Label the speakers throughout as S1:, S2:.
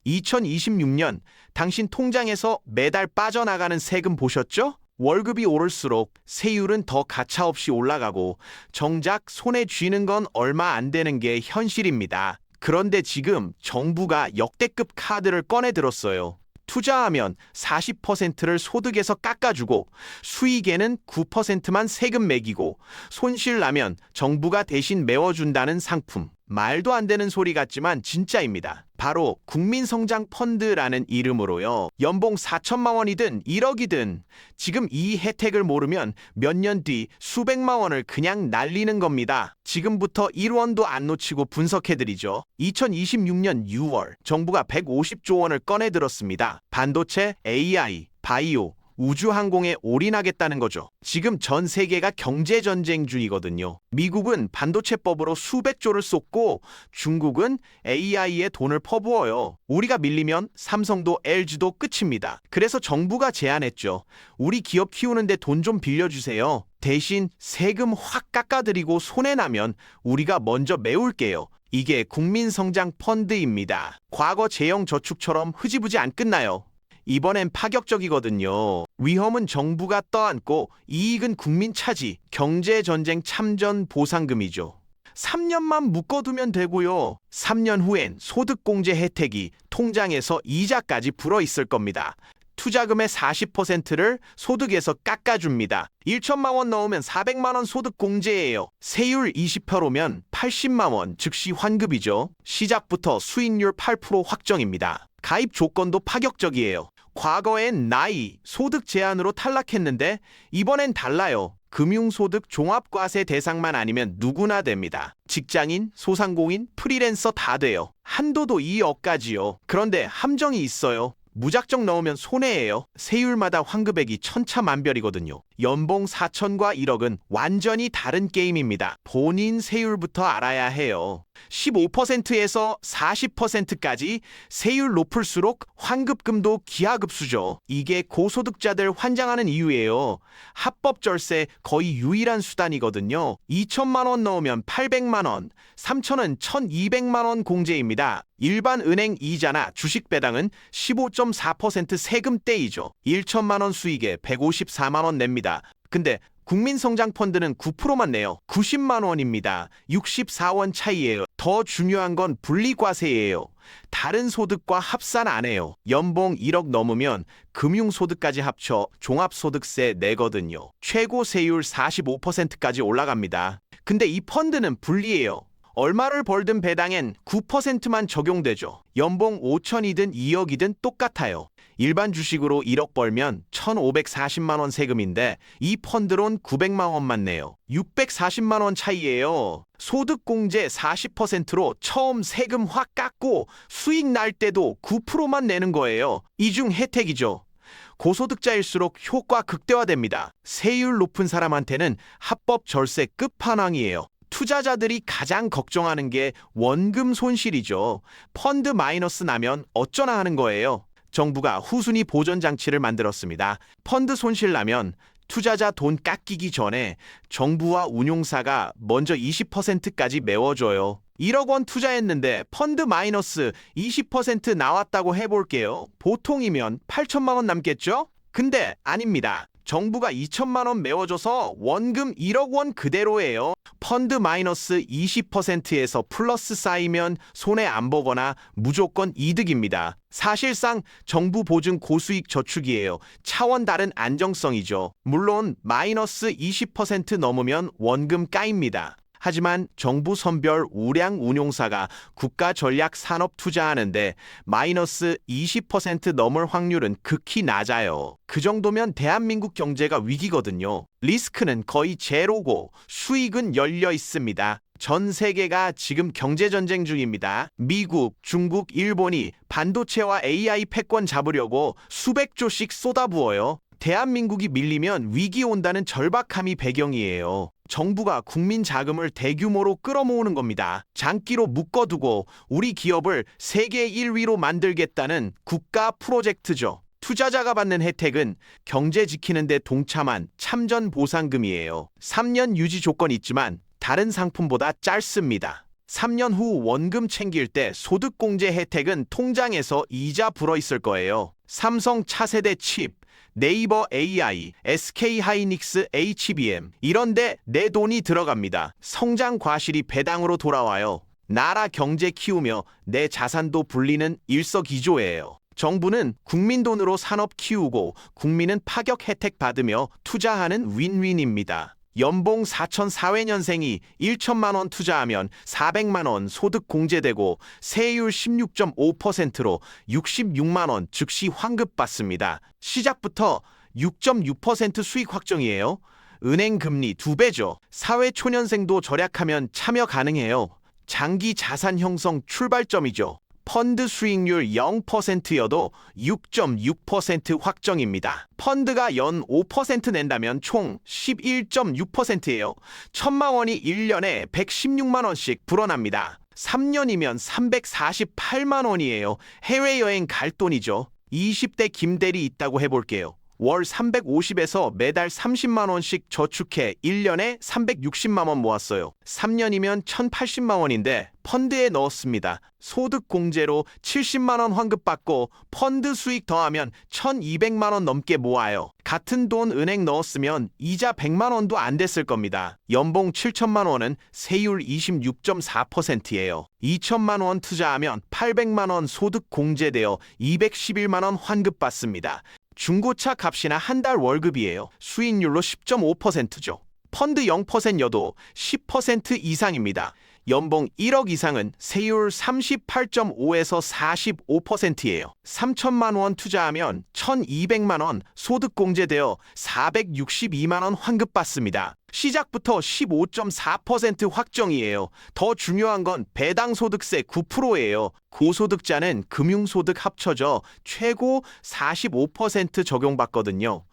S1: 2026년 당신 통장에서 매달 빠져나가는 세금 보셨죠? 월급이 오를수록 세율은 더 가차없이 올라가고 정작 손에 쥐는 건 얼마 안 되는 게 현실입니다. 그런데 지금 정부가 역대급 카드를 꺼내 들었어요. 투자하면 40%를 소득에서 깎아주고 수익에는 9%만 세금 매기고 손실 나면 정부가 대신 메워준다는 상품. 말도 안 되는 소리 같지만 진짜입니다. 바로 국민성장펀드라는 이름으로요. 연봉 4천만 원이든 1억이든 지금 이 혜택을 모르면 몇 년 뒤 수백만 원을 그냥 날리는 겁니다. 지금부터 1원도 안 놓치고 분석해드리죠. 2026년 6월 정부가 150조 원을 꺼내들었습니다. 반도체, AI, 바이오, 우주항공에 올인하겠다는 거죠. 지금 전 세계가 경제전쟁 중이거든요. 미국은 반도체법으로 수백 조를 쏟고 중국은 AI에 돈을 퍼부어요. 우리가 밀리면 삼성도 LG도 끝입니다. 그래서 정부가 제안했죠. 우리 기업 키우는데 돈 좀 빌려주세요. 대신 세금 확 깎아드리고 손해나면 우리가 먼저 메울게요. 이게 국민성장펀드입니다. 과거 재형저축처럼 흐지부지 안 끝나요. 이번엔 파격적이거든요. 위험은 정부가 떠안고 이익은 국민 차지. 경제전쟁 참전 보상금이죠. 3년만 묶어두면 되고요. 3년 후엔 소득공제 혜택이 통장에서 이자까지 불어있을 겁니다. 투자금의 40%를 소득에서 깎아줍니다. 1천만 원 넣으면 400만 원 소득공제예요. 세율 20%면 80만 원 즉시 환급이죠. 시작부터 수익률 8% 확정입니다. 가입 조건도 파격적이에요. 과거엔 나이, 소득 제한으로 탈락했는데 이번엔 달라요. 금융소득 종합과세 대상만 아니면 누구나 됩니다. 직장인, 소상공인, 프리랜서 다 돼요. 한도도 2억까지요. 그런데 함정이 있어요. 무작정 넣으면 손해예요. 세율마다 환급액이 천차만별이거든요. 연봉 4천과 1억은 완전히 다른 게임입니다. 본인 세율부터 알아야 해요. 15%에서 40%까지 세율 높을수록 환급금도 기하급수죠. 이게 고소득자들 환장하는 이유예요. 합법절세 거의 유일한 수단이거든요. 2천만 원 넣으면 800만 원, 3천은 1,200만 원 공제입니다. 일반 은행 이자나 주식 배당은 15.4% 세금 떼이죠. 1천만 원 수익에 154만 원 냅니다. 근데 국민성장펀드는 9%만 내요. 90만 원입니다. 64원 차이예요. 더 중요한 건 분리과세예요. 다른 소득과 합산 안 해요. 연봉 1억 넘으면 금융소득까지 합쳐 종합소득세 내거든요. 최고 세율 45%까지 올라갑니다. 근데 이 펀드는 분리예요. 얼마를 벌든 배당엔 9%만 적용되죠. 연봉 5천이든 2억이든 똑같아요. 일반 주식으로 1억 벌면 1,540만 원 세금인데 이 펀드론 900만 원만 내요. 640만 원 차이예요. 소득공제 40%로 처음 세금 확 깎고 수익 날 때도 9%만 내는 거예요. 이중 혜택이죠. 고소득자일수록 효과 극대화됩니다. 세율 높은 사람한테는 합법 절세 끝판왕이에요. 투자자들이 가장 걱정하는 게 원금 손실이죠. 펀드 마이너스 나면 어쩌나 하는 거예요. 정부가 후순위 보전 장치를 만들었습니다. 펀드 손실 나면 투자자 돈 깎이기 전에 정부와 운용사가 먼저 20%까지 메워줘요. 1억 원 투자했는데 펀드 마이너스 20% 나왔다고 해볼게요. 보통이면 8천만 원 남겠죠? 근데 아닙니다. 정부가 2천만 원 메워줘서 원금 1억 원 그대로예요. 펀드 마이너스 20%에서 플러스 쌓이면 손해 안 보거나 무조건 이득입니다. 사실상 정부 보증 고수익 저축이에요. 차원 다른 안정성이죠. 물론 마이너스 20% 넘으면 원금 까입니다. 하지만 정부 선별 우량 운용사가 국가 전략 산업 투자하는데 마이너스 20% 넘을 확률은 극히 낮아요. 그 정도면 대한민국 경제가 위기거든요. 리스크는 거의 제로고 수익은 열려 있습니다. 전 세계가 지금 경제전쟁 중입니다. 미국, 중국, 일본이 반도체와 AI 패권 잡으려고 수백 조씩 쏟아부어요. 대한민국이 밀리면 위기 온다는 절박함이 배경이에요. 정부가 국민 자금을 대규모로 끌어모으는 겁니다. 장기로 묶어두고 우리 기업을 세계 1위로 만들겠다는 국가 프로젝트죠. 투자자가 받는 혜택은 경제 지키는 데 동참한 참전 보상금이에요. 3년 유지 조건이 있지만 다른 상품보다 짧습니다. 3년 후 원금 챙길 때 소득공제 혜택은 통장에서 이자 불어있을 거예요. 삼성 차세대 칩, 네이버 AI, SK하이닉스 HBM 이런데 내 돈이 들어갑니다. 성장 과실이 배당으로 돌아와요. 나라 경제 키우며 내 자산도 불리는 일석이조예요. 정부는 국민 돈으로 산업 키우고 국민은 파격 혜택 받으며 투자하는 윈윈입니다. 연봉 4,400년생이 1천만 원 투자하면 400만 원 소득 공제되고 세율 16.5%로 66만 원 즉시 환급 받습니다. 시작부터 6.6% 수익 확정이에요. 은행 금리 2배죠. 사회 초년생도 절약하면 참여 가능해요. 장기 자산 형성 출발점이죠. 펀드 수익률 0%여도 6.6% 확정입니다. 펀드가 연 5% 낸다면 총 11.6%예요. 1,000만 원이 1년에 116만 원씩 불어납니다. 3년이면 348만 원이에요. 해외여행 갈 돈이죠. 20대 김대리 있다고 해볼게요. 월 350에서 매달 30만 원씩 저축해 1년에 360만 원 모았어요. 3년이면 1,080만 원인데 펀드에 넣었습니다. 소득 공제로 70만 원 환급받고 펀드 수익 더하면 1,200만 원 넘게 모아요. 같은 돈 은행 넣었으면 이자 100만 원도 안 됐을 겁니다. 연봉 7천만 원은 세율 26.4%예요. 2천만 원 투자하면 800만 원 소득 공제되어 211만 원 환급받습니다. 중고차 값이나 한 달 월급이에요. 수익률로 10.5%죠. 펀드 0%여도 10% 이상입니다. 연봉 1억 이상은 세율 38.5에서 45%예요. 3천만 원 투자하면 1,200만 원 소득 공제되어 462만 원 환급받습니다. 시작부터 15.4% 확정이에요. 더 중요한 건 배당 소득세 9%예요. 고소득자는 금융소득 합쳐져 최고 45% 적용받거든요.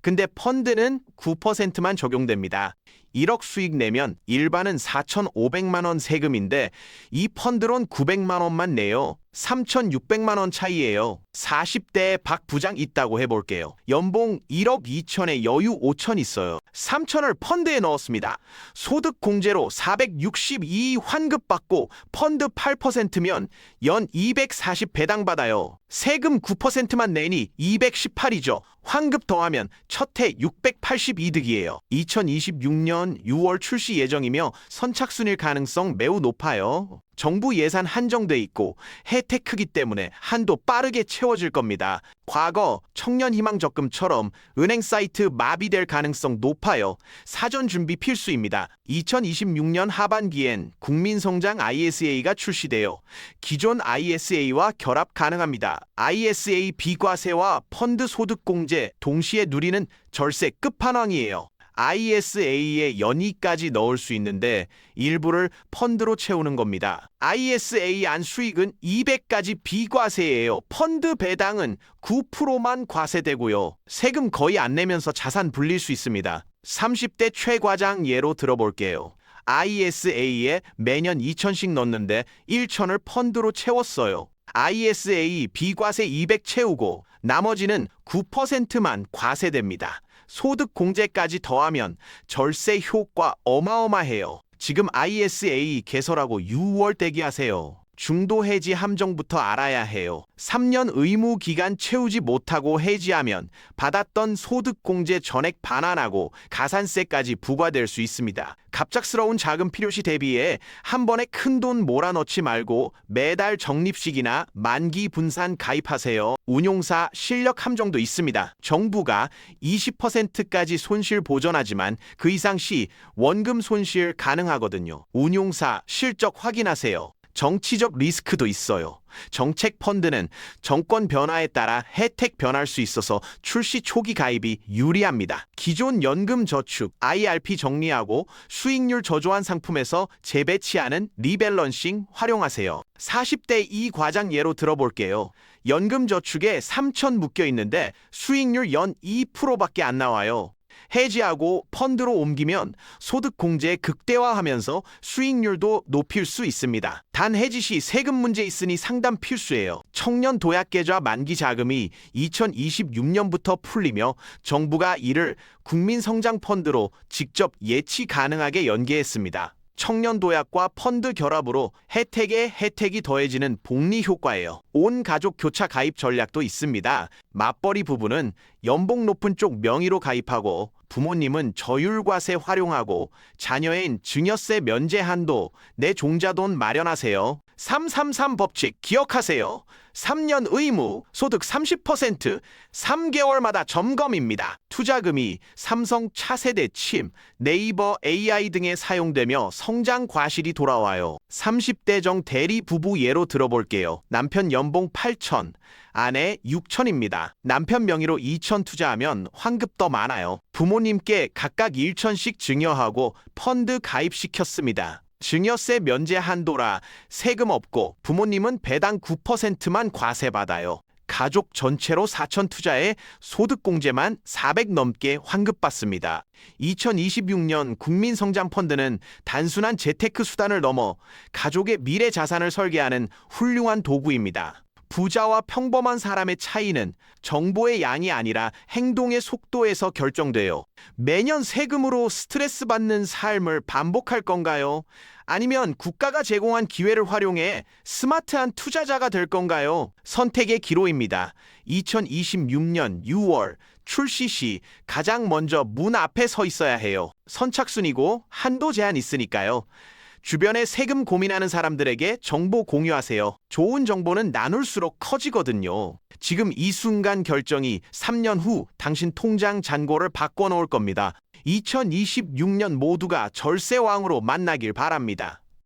S1: 근데 펀드는 9%만 적용됩니다. 1억 수익 내면 일반은 4,500만 원 세금인데 이 펀드론 900만 원만 내요. 3,600만 원 차이예요. 40대에 박 부장 있다고 해볼게요. 연봉 1억 2천에 여유 5천 있어요. 3천을 펀드에 넣었습니다. 소득 공제로 462 환급받고 펀드 8%면 연 240 배당받아요. 세금 9%만 내니 218이죠. 환급 더하면 첫 해 682득이에요. 2026년 6월 출시 예정이며 선착순일 가능성 매우 높아요. 정부 예산 한정돼 있고 혜택 크기 때문에 한도 빠르게 채워질 겁니다. 과거 청년희망적금처럼 은행 사이트 마비될 가능성 높아요. 사전 준비 필수입니다. 2026년 하반기엔 국민성장 ISA가 출시되어 기존 ISA와 결합 가능합니다. ISA 비과세와 펀드 소득공제 동시에 누리는 절세 끝판왕이에요. ISA에 연이까지 넣을 수 있는데 일부를 펀드로 채우는 겁니다. ISA 안 수익은 200까지 비과세예요. 펀드 배당은 9%만 과세되고요. 세금 거의 안 내면서 자산 불릴 수 있습니다. 30대 최과장 예로 들어볼게요. ISA에 매년 2천씩 넣는데 1천을 펀드로 채웠어요. ISA 비과세 200 채우고 나머지는 9%만 과세됩니다. 소득 공제까지 더하면 절세 효과 어마어마해요. 지금 ISA 개설하고 6월 대기하세요. 중도 해지 함정부터 알아야 해요. 3년 의무 기간 채우지 못하고 해지하면 받았던 소득 공제 전액 반환하고 가산세까지 부과될 수 있습니다. 갑작스러운 자금 필요시 대비해 한 번에 큰 돈 몰아넣지 말고 매달 적립식이나 만기 분산 가입하세요. 운용사 실력 함정도 있습니다. 정부가 20%까지 손실 보전하지만 그 이상 시 원금 손실 가능하거든요. 운용사 실적 확인하세요. 정치적 리스크도 있어요. 정책 펀드는 정권 변화에 따라 혜택 변할 수 있어서 출시 초기 가입이 유리합니다. 기존 연금 저축, IRP 정리하고 수익률 저조한 상품에서 재배치하는 리밸런싱 활용하세요. 40대 이 과장 예로 들어볼게요. 연금 저축에 3천 묶여 있는데 수익률 연 2%밖에 안 나와요. 해지하고 펀드로 옮기면 소득 공제 극대화하면서 수익률도 높일 수 있습니다. 단 해지 시 세금 문제 있으니 상담 필수예요. 청년 도약 계좌 만기 자금이 2026년부터 풀리며 정부가 이를 국민성장 펀드로 직접 예치 가능하게 연계했습니다. 청년 도약과 펀드 결합으로 혜택에 혜택이 더해지는 복리 효과예요. 온 가족 교차 가입 전략도 있습니다. 맞벌이 부부는 연봉 높은 쪽 명의로 가입하고 부모님은 저율과세 활용하고 자녀인 증여세 면제 한도 내 종자돈 마련하세요. 333 법칙 기억하세요. 3년 의무, 소득 30%, 3개월마다 점검입니다. 투자금이 삼성 차세대 침, 네이버 AI 등에 사용되며 성장 과실이 돌아와요. 30대 정 대리 부부 예로 들어볼게요. 남편 연봉 8천, 아내 6천입니다. 남편 명의로 2천 투자하면 환급 더 많아요. 부모님께 각각 1천씩 증여하고 펀드 가입시켰습니다. 증여세 면제 한도라 세금 없고 부모님은 배당 9%만 과세받아요. 가족 전체로 4천 투자에 소득공제만 400 넘게 환급받습니다. 2026년 국민성장펀드는 단순한 재테크 수단을 넘어 가족의 미래 자산을 설계하는 훌륭한 도구입니다. 부자와 평범한 사람의 차이는 정보의 양이 아니라 행동의 속도에서 결정돼요. 매년 세금으로 스트레스 받는 삶을 반복할 건가요? 아니면 국가가 제공한 기회를 활용해 스마트한 투자자가 될 건가요? 선택의 기로입니다. 2026년 6월 출시 시 가장 먼저 문 앞에 서 있어야 해요. 선착순이고 한도 제한 있으니까요. 주변에 세금 고민하는 사람들에게 정보 공유하세요. 좋은 정보는 나눌수록 커지거든요. 지금 이 순간 결정이 3년 후 당신 통장 잔고를 바꿔놓을 겁니다. 2026년 모두가 절세왕으로 만나길 바랍니다.